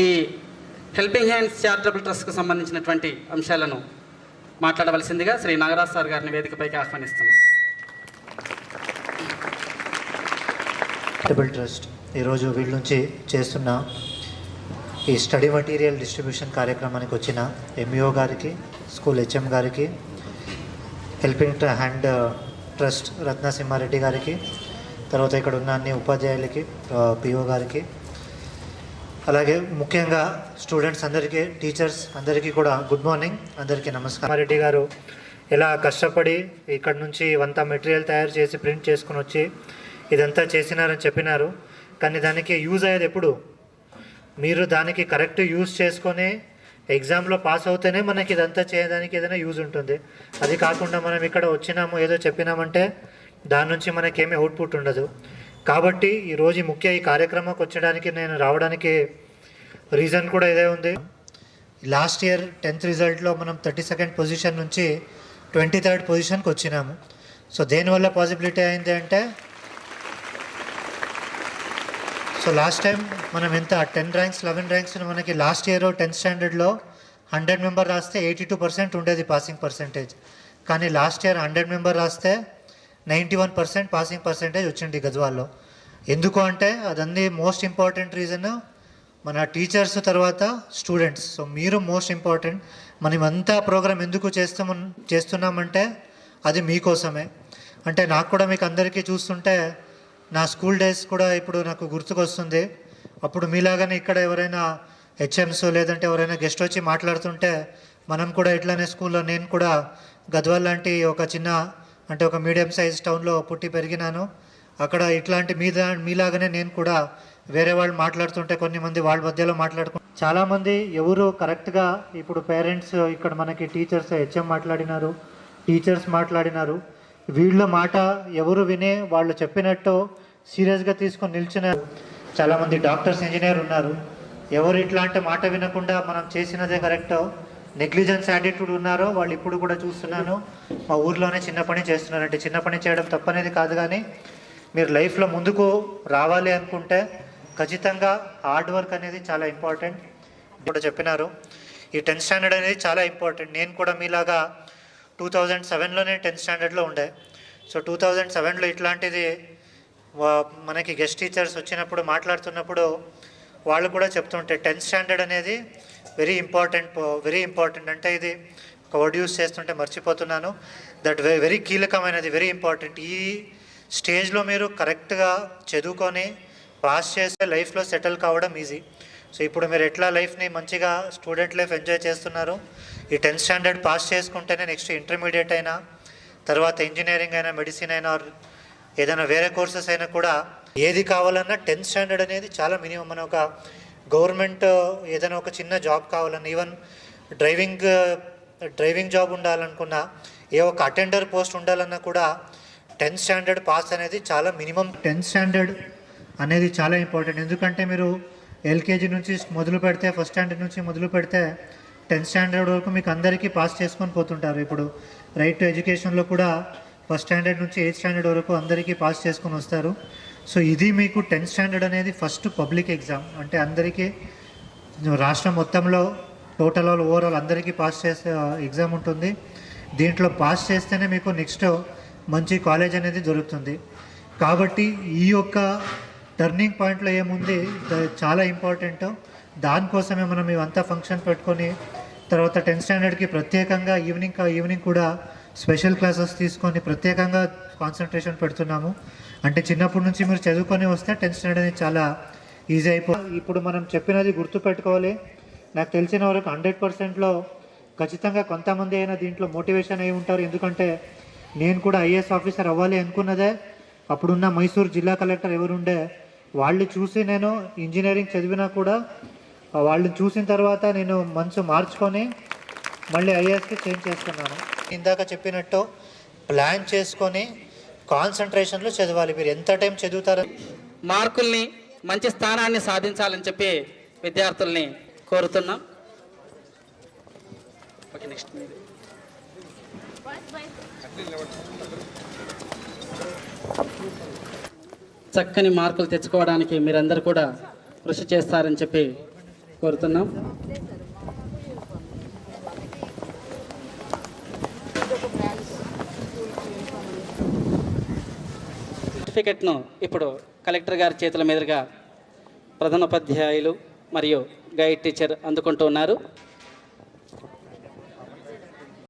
ఈ helping hands charitable ట్రస్ట్కు సంబంధించినటువంటి అంశాలను మాట్లాడవలసిందిగా శ్రీ నాగరాజ్ సార్ గారిని వేదికపైకి ఆహ్వానిస్తున్నాం. చారిటబుల్ ట్రస్ట్ ఈరోజు వీళ్ళ నుంచి చేస్తున్న ఈ స్టడీ మెటీరియల్ డిస్ట్రిబ్యూషన్ కార్యక్రమానికి వచ్చిన ఎంఈఓ గారికి, స్కూల్ హెచ్ఎం గారికి, హెల్పింగ్ హ్యాండ్ ట్రస్ట్ రత్నసింహారెడ్డి గారికి, తర్వాత ఇక్కడ ఉన్న అన్ని ఉపాధ్యాయులకి, పిఓ గారికి, అలాగే ముఖ్యంగా స్టూడెంట్స్ అందరికీ, టీచర్స్ అందరికీ కూడా గుడ్ మార్నింగ్, అందరికీ నమస్కారం. రెడ్డి గారు ఎలా కష్టపడి ఇక్కడ నుంచి ఇవంతా మెటీరియల్ తయారు చేసి ప్రింట్ చేసుకుని వచ్చి ఇదంతా చేసినారని చెప్పినారు. కానీ దానికి యూజ్ అయ్యేది ఎప్పుడు? మీరు దానికి కరెక్ట్ యూజ్ చేసుకొని ఎగ్జామ్లో పాస్ అవుతేనే మనకి ఇదంతా చేయడానికి ఏదైనా యూజ్ ఉంటుంది. అది కాకుండా మనం ఇక్కడ వచ్చినాము ఏదో చెప్పినామంటే దాని నుంచి మనకేమీ అవుట్పుట్ ఉండదు. కాబట్టి ఈరోజు ముఖ్య ఈ కార్యక్రమంకి వచ్చడానికి నేను రావడానికి రీజన్ కూడా ఇదే ఉంది. లాస్ట్ ఇయర్ 10th రిజల్ట్లో మనం 32nd పొజిషన్ నుంచి 23rd పొజిషన్కి వచ్చినాము. సో దేనివల్ల పాసిబిలిటీ అయింది అంటే, సో లాస్ట్ టైం మనం ఎంత 10 ర్యాంక్స్ 11 ర్యాంక్స్ మనకి లాస్ట్ ఇయర్ 10th స్టాండర్డ్లో 100 మెంబర్ రాస్తే 82% ఉండేది పాసింగ్ పర్సెంటేజ్. కానీ లాస్ట్ ఇయర్ 100 మెంబర్ రాస్తే 91% పాసింగ్ పర్సెంటేజ్ వచ్చింది గద్వాల్లో. ఎందుకు అంటే అదన్నీ మోస్ట్ ఇంపార్టెంట్ రీజన్ మన టీచర్స్ తర్వాత స్టూడెంట్స్. సో మీరు మోస్ట్ ఇంపార్టెంట్. మనం అంతా ప్రోగ్రామ్ ఎందుకు చేస్తున్నామంటే అది మీకోసమే. అంటే నాకు కూడా మీకు అందరికీ చూస్తుంటే నా స్కూల్ డేస్ కూడా ఇప్పుడు నాకు గుర్తుకొస్తుంది. అప్పుడు మీలాగానే ఇక్కడ ఎవరైనా హెచ్ఎంస్ లేదంటే ఎవరైనా గెస్ట్ వచ్చి మాట్లాడుతుంటే మనం కూడా ఇట్లానే స్కూల్లో, నేను కూడా గద్వాల్ లాంటి ఒక చిన్న అంటే ఒక మీడియం సైజ్ టౌన్లో పుట్టి పెరిగినాను. అక్కడ ఇట్లాంటి మీలాగానే నేను కూడా వేరే వాళ్ళు మాట్లాడుతుంటే కొన్ని మంది వాళ్ళ మధ్యలో చాలామంది ఎవరు కరెక్ట్గా ఇప్పుడు పేరెంట్స్ ఇక్కడ మనకి టీచర్స్ హెచ్ఎం మాట్లాడినారు, టీచర్స్ మాట్లాడినారు. వీళ్ళ మాట ఎవరు వినే వాళ్ళు చెప్పినట్టు సీరియస్గా తీసుకొని నిల్చున్న చాలామంది డాక్టర్స్, ఇంజనీర్ ఉన్నారు. ఎవరు ఇట్లాంటి మాట వినకుండా మనం చేసినదే కరెక్ట్ నెగ్లిజెన్స్ యాటిట్యూడ్ ఉన్నారో వాళ్ళు ఇప్పుడు కూడా చూస్తున్నాను. మా ఊర్లోనే చిన్న పని చేస్తున్నారంటే చిన్న పని చేయడం తప్పనేది కాదు, కానీ మీరు లైఫ్లో ముందుకు రావాలి అనుకుంటే ఖచ్చితంగా హార్డ్ వర్క్ అనేది చాలా ఇంపార్టెంట్. ఇప్పుడు చెప్పినారు ఈ 10th స్టాండర్డ్ అనేది చాలా ఇంపార్టెంట్. నేను కూడా మీలాగా 2007లోనే 10th స్టాండర్డ్లో ఉండే. సో 2007లో ఇట్లాంటిది మనకి గెస్ట్ టీచర్స్ వచ్చినప్పుడు మాట్లాడుతున్నప్పుడు వాళ్ళు కూడా చెప్తుంటే 10th స్టాండర్డ్ అనేది వెరీ ఇంపార్టెంట్ అంటే ఇది ఒక వర్డ్ యూస్ చేస్తుంటే మర్చిపోతున్నాను. దట్ వెరీ కీలకమైనది, వెరీ ఇంపార్టెంట్. ఈ స్టేజ్లో మీరు కరెక్ట్గా చదువుకొని పాస్ చేస్తే లైఫ్లో సెటిల్ కావడం ఈజీ. సో ఇప్పుడు మీరు ఎట్లా లైఫ్ని మంచిగా స్టూడెంట్ లైఫ్ ఎంజాయ్ చేస్తున్నారు, ఈ 10th స్టాండర్డ్ పాస్ చేసుకుంటేనే నెక్స్ట్ ఇంటర్మీడియట్ అయినా, తర్వాత ఇంజనీరింగ్ అయినా, మెడిసిన్ అయినా, ఏదైనా వేరే కోర్సెస్ అయినా కూడా ఏది కావాలన్నా 10th స్టాండర్డ్ అనేది చాలా మినిమం. మన ఒక గవర్నమెంట్ ఏదైనా ఒక చిన్న జాబ్ కావాలన్నా, ఈవెన్ డ్రైవింగ్ జాబ్ ఉండాలనుకున్నా, ఏ ఒక అటెండర్ పోస్ట్ ఉండాలన్నా కూడా 10th స్టాండర్డ్ పాస్ అనేది చాలా మినిమం. 10th స్టాండర్డ్ అనేది చాలా ఇంపార్టెంట్. ఎందుకంటే మీరు ఎల్కేజీ నుంచి మొదలు పెడితే, ఫస్ట్ స్టాండర్డ్ నుంచి మొదలు పెడితే 10th స్టాండర్డ్ వరకు మీకు అందరికీ పాస్ చేసుకొని పోతుంటారు. ఇప్పుడు రైట్ టు ఎడ్యుకేషన్లో కూడా ఫస్ట్ స్టాండర్డ్ నుంచి 8th స్టాండర్డ్ వరకు అందరికీ పాస్ చేసుకొని వస్తారు. సో ఇది మీకు 10th స్టాండర్డ్ అనేది ఫస్ట్ పబ్లిక్ ఎగ్జామ్. అంటే అందరికీ రాష్ట్రం మొత్తంలో టోటల్ ఓవరాల్ అందరికీ పాస్ చేసే ఎగ్జామ్ ఉంటుంది. దీంట్లో పాస్ చేస్తేనే మీకు నెక్స్ట్ మంచి కాలేజ్ అనేది దొరుకుతుంది. కాబట్టి ఈ యొక్క టర్నింగ్ పాయింట్లో ఏముంది చాలా ఇంపార్టెంట్. దానికోసమే మనం ఇవంతా ఫంక్షన్ పెట్టుకొని తర్వాత 10th స్టాండర్డ్కి ప్రత్యేకంగా ఈవినింగ్ కూడా స్పెషల్ క్లాసెస్ తీసుకొని ప్రత్యేకంగా కాన్సన్ట్రేషన్ పెడుతున్నాము. అంటే చిన్నప్పటి నుంచి మీరు చదువుకొని వస్తే 10th స్టాండర్డ్ అనేది చాలా ఈజీ అయిపోతుంది. ఇప్పుడు మనం చెప్పినది గుర్తుపెట్టుకోవాలి. నాకు తెలిసిన వరకు 100%లో ఖచ్చితంగా కొంతమంది అయినా దీంట్లో మోటివేషన్ అయి ఉంటారు. ఎందుకంటే నేను కూడా ఐఏఎస్ ఆఫీసర్ అవ్వాలి అనుకున్నదే అప్పుడున్న మైసూర్ జిల్లా కలెక్టర్ ఎవరుండే వాళ్ళు చూసి నేను ఇంజనీరింగ్ చదివినా కూడా వాళ్ళని చూసిన తర్వాత నేను మనసు మార్చుకొని మళ్ళీ ఐఏఎస్కి చేంజ్ చేస్తున్నాను. ఇందాక చెప్పినట్టు ప్లాన్ చేసుకొని కాన్సన్ట్రేషన్లో చదవాలి. మీరు ఎంత టైం చదువుతారో మార్కుల్ని మంచి స్థానాన్ని సాధించాలని చెప్పి విద్యార్థుల్ని కోరుతున్నాం. ఓకే, నెక్స్ట్ చక్కని మార్కులు తెచ్చుకోవడానికి మీరందరూ కూడా కృషి చేస్తారని చెప్పి కోరుతున్నాం. సర్టిఫికెట్ను ఇప్పుడు కలెక్టర్ గారి చేతుల మీదుగా ప్రధానోపాధ్యాయులు మరియు గైడ్ టీచర్ అందుకుంటూ ఉన్నారు.